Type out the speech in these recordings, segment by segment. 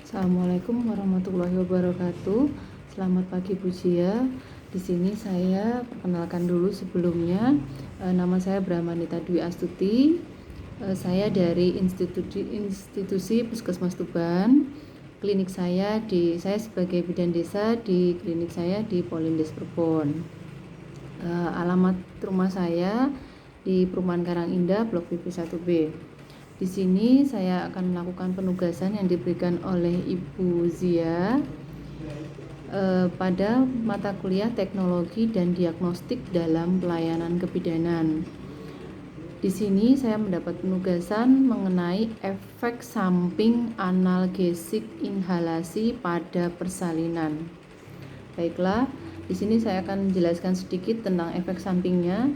Assalamualaikum warahmatullahi wabarakatuh. Selamat pagi Bu Zia. Di sini saya perkenalkan dulu sebelumnya. Nama saya Brahmanita Dwi Astuti. Saya dari institusi Puskesmas Tuban. Klinik saya sebagai bidan desa di klinik saya di Polindes Perbon. Alamat rumah saya di Perumahan Karangindah Blok PP 1B. Di sini saya akan melakukan penugasan yang diberikan oleh Ibu Zia pada mata kuliah Teknologi dan Diagnostik dalam Pelayanan Kebidanan. Di sini saya mendapat penugasan mengenai efek samping analgesik inhalasi pada persalinan. Baiklah, di sini saya akan menjelaskan sedikit tentang efek sampingnya.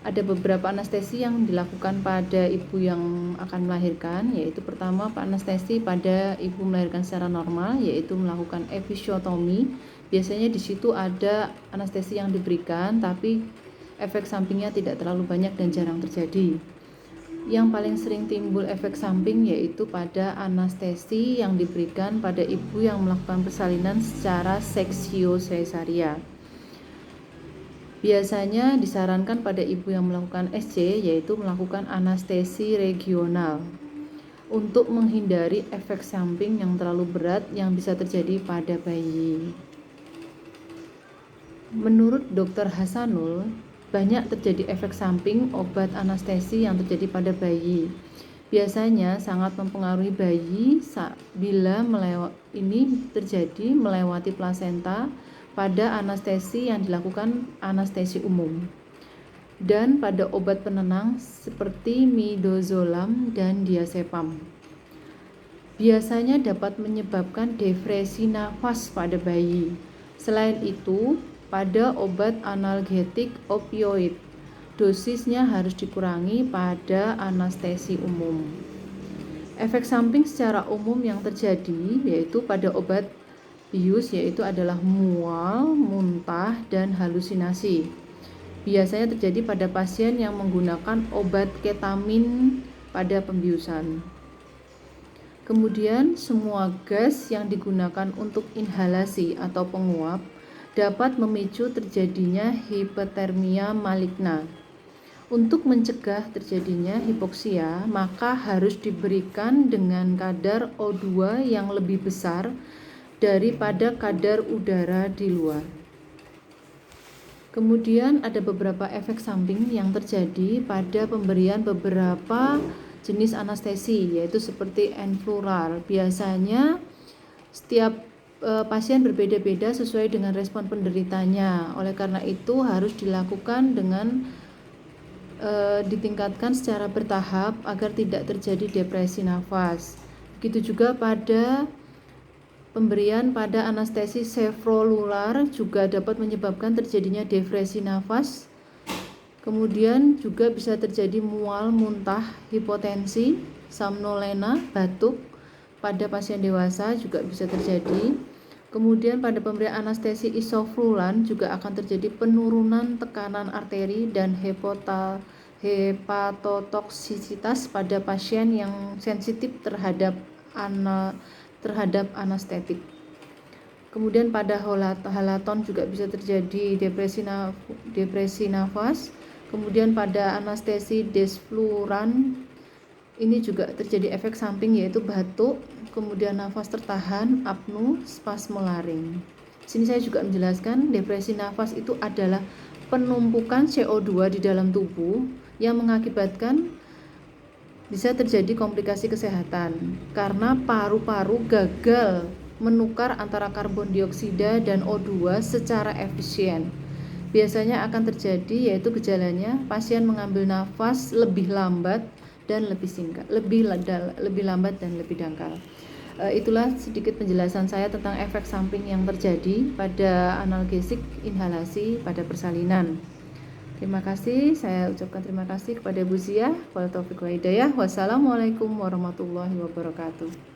Ada beberapa anestesi yang dilakukan pada ibu yang akan melahirkan, yaitu pertama anestesi pada ibu melahirkan secara normal, yaitu melakukan episiotomi. Biasanya di situ ada anestesi yang diberikan, tapi efek sampingnya tidak terlalu banyak dan jarang terjadi. Yang paling sering timbul efek samping yaitu pada anestesi yang diberikan pada ibu yang melakukan persalinan secara seksio cesaria. Biasanya disarankan pada ibu yang melakukan SC yaitu melakukan anestesi regional untuk menghindari efek samping yang terlalu berat yang bisa terjadi pada bayi. Menurut Dr. Hasanul, banyak terjadi efek samping obat anestesi yang terjadi pada bayi. Biasanya sangat mempengaruhi bayi bila ini terjadi melewati plasenta pada anestesi yang dilakukan anestesi umum dan pada obat penenang seperti midazolam dan diazepam. Biasanya dapat menyebabkan depresi nafas pada bayi. Selain itu, pada obat analgetik opioid, dosisnya harus dikurangi pada anestesi umum. Efek samping secara umum yang terjadi yaitu pada obat bius yaitu adalah mual, muntah, dan halusinasi. Biasanya terjadi pada pasien yang menggunakan obat ketamin pada pembiusan. Kemudian semua gas yang digunakan untuk inhalasi atau penguap dapat memicu terjadinya hipotermia maligna. Untuk mencegah terjadinya hipoksia, maka harus diberikan dengan kadar O2 yang lebih besar daripada kadar udara di luar. Kemudian ada beberapa efek samping yang terjadi pada pemberian beberapa jenis anestesi, yaitu seperti enflural. Biasanya setiap pasien berbeda-beda sesuai dengan respon penderitanya. Oleh karena itu harus dilakukan dengan ditingkatkan secara bertahap agar tidak terjadi depresi nafas. Begitu juga pada pemberian pada anestesi sefrolular juga dapat menyebabkan terjadinya depresi nafas. Kemudian juga bisa terjadi mual, muntah, hipotensi, somnolena, batuk. Pada pasien dewasa juga bisa terjadi. Kemudian pada pemberian anestesi isoflulan juga akan terjadi penurunan tekanan arteri dan hepatotoksisitas pada pasien yang sensitif terhadap anestetik. Kemudian pada halaton juga bisa terjadi depresi nafas. Kemudian pada anestesi desfluran ini juga terjadi efek samping yaitu batuk, kemudian nafas tertahan, apnu, spasme laring. Di sini saya juga menjelaskan depresi nafas itu adalah penumpukan CO2 di dalam tubuh yang mengakibatkan bisa terjadi komplikasi kesehatan karena paru-paru gagal menukar antara karbon dioksida dan O2 secara efisien. Biasanya akan terjadi yaitu gejalanya pasien mengambil nafas lebih lambat dan lebih singkat, lebih lambat dan lebih dangkal. Itulah sedikit penjelasan saya tentang efek samping yang terjadi pada analgesik inhalasi pada persalinan. Terima kasih, saya ucapkan terima kasih kepada Bu Zia. Wassalamualaikum warahmatullahi wabarakatuh.